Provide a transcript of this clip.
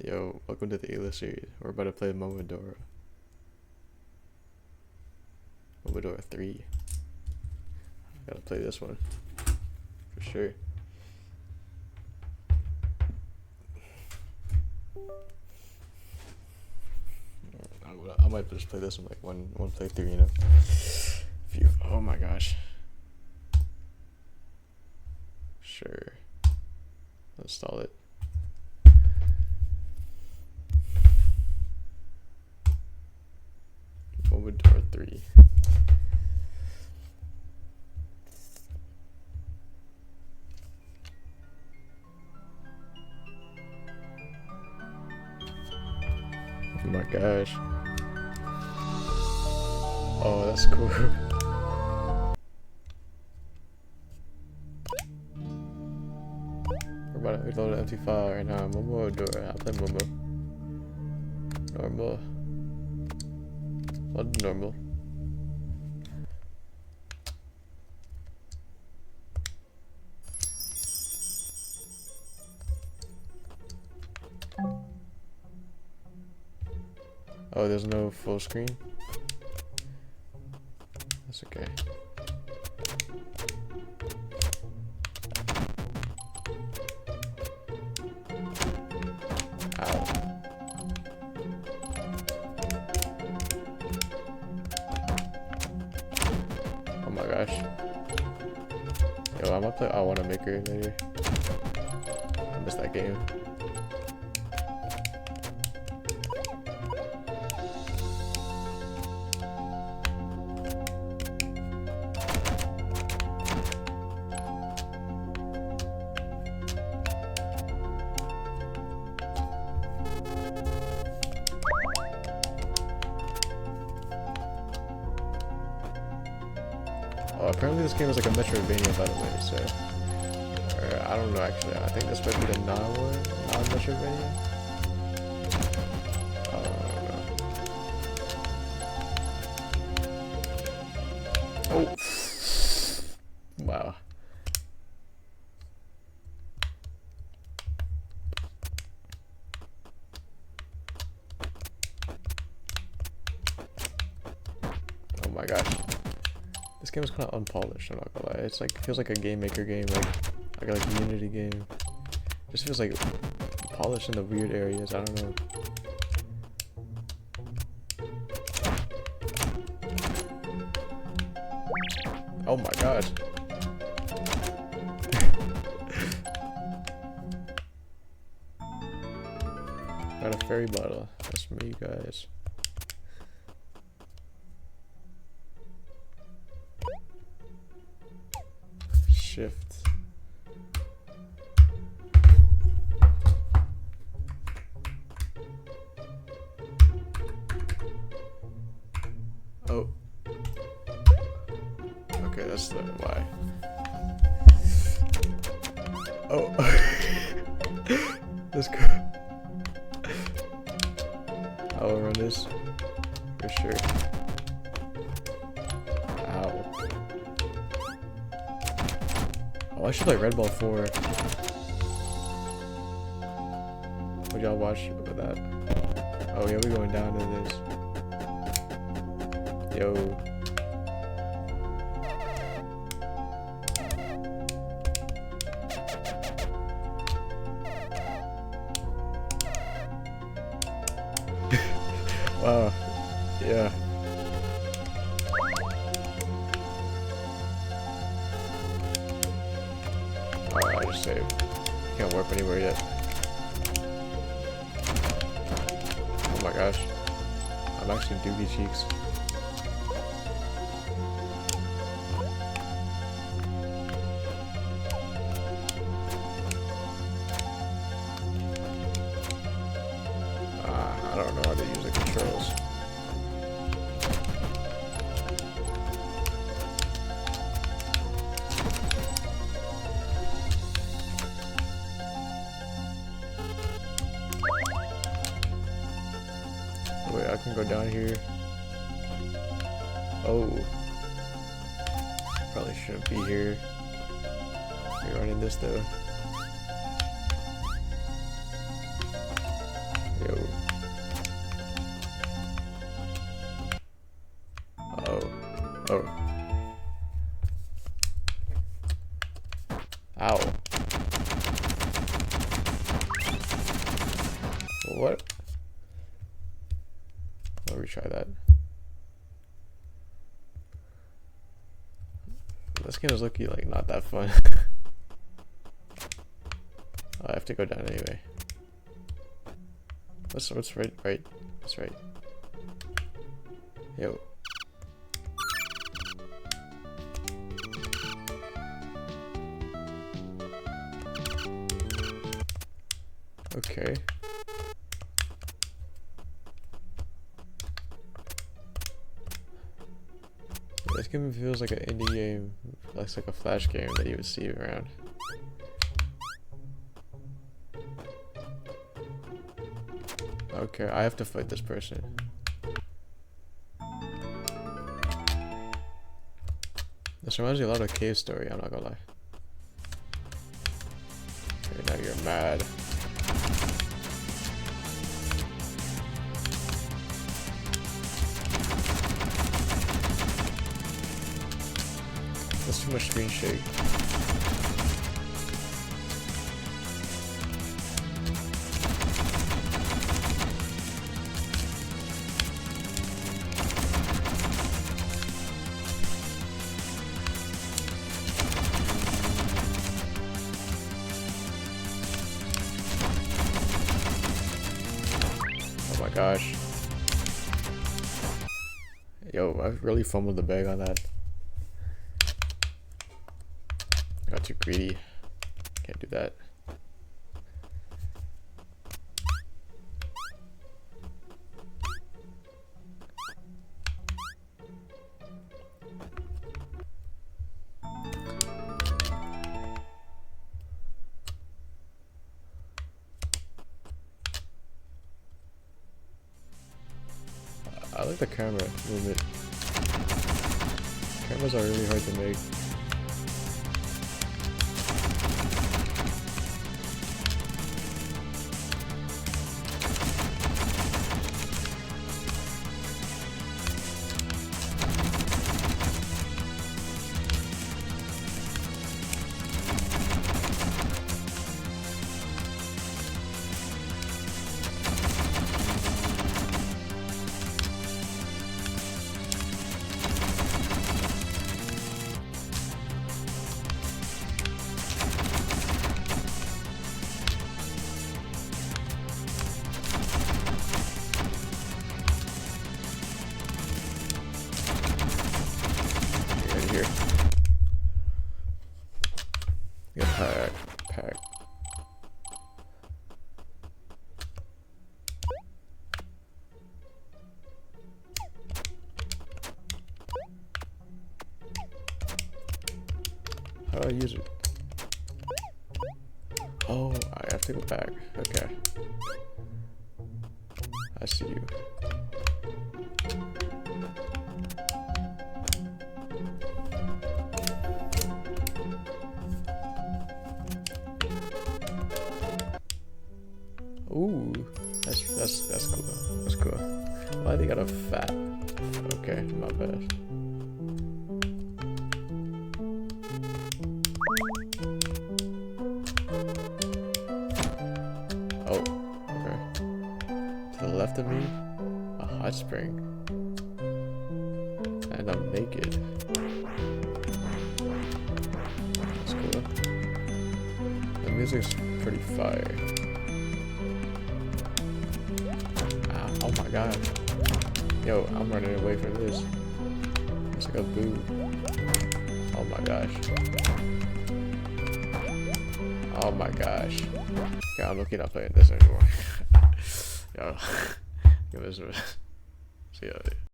Yo, welcome to the A-List series. We're about to play Momodora. Momodora 3. Gotta play this one. For sure. I might just play this one like one playthrough, you know. Oh my gosh. Sure. Install it. Momodora 3. Oh my gosh. Oh, that's cool. We're about to reload an empty file right now. Momodora. I'll play Momo. Normal. I'll do normal. Oh, there's no full screen? That's okay. Ow. Oh my gosh. Yo, I'm gonna play I Wanna Maker later. I missed that game. Oh, apparently this game is like a Metroidvania, by the way, so... Or, I don't know, actually. I think this might be the non-one, non-Metroidvania? I don't know. Oh! Wow. Oh my gosh. This game is kind of unpolished, I'm not gonna lie. It's like, feels like a Game Maker game, like a Unity game. Just feels like polished in the weird areas, I don't know. Oh my gosh. Got a fairy bottle. That's me, guys. Shift. Oh. Okay, that's the why. Oh. Let's go. I will run this for sure. Ow. Oh, I should play Red Ball 4. Would y'all watch with that? Oh yeah, we're going down to this. Yo. Wow. Yeah. I just saved. Can't warp anywhere yet. Oh my gosh. I'm actually doogie cheeks. I don't know how to use the controls. Wait, I can go down here. Oh. Probably shouldn't be here. You're running this though. what? I'll retry that. This game is looking like not that fun. I have to go down anyway. What's right? Right. That's right. Yo. Okay. This game feels like an indie game. Looks like a flash game that you would see around. Okay, I have to fight this person. This reminds me a lot of Cave Story, I'm not gonna lie. Okay, now you're mad. That's too much screen shake. Oh my gosh. Yo, I really fumbled the bag on that. Got too greedy. Can't do that. I like the camera movement. Cameras are really hard to make. Here. Yeah, pack. How do I use it? Oh, I have to go back. Okay. I see you. Ooh, that's cool. That's cool. Why they got a fat? Okay, my bad. Oh, okay. To the left of me, a hot spring, and I'm naked. That's cool. The music's pretty fire. Oh my god. Yo, I'm running away from this. It's like a boo. Oh my gosh. Oh my gosh. Yeah, I'm looking at playing this anymore. Yo. Give us a... See ya.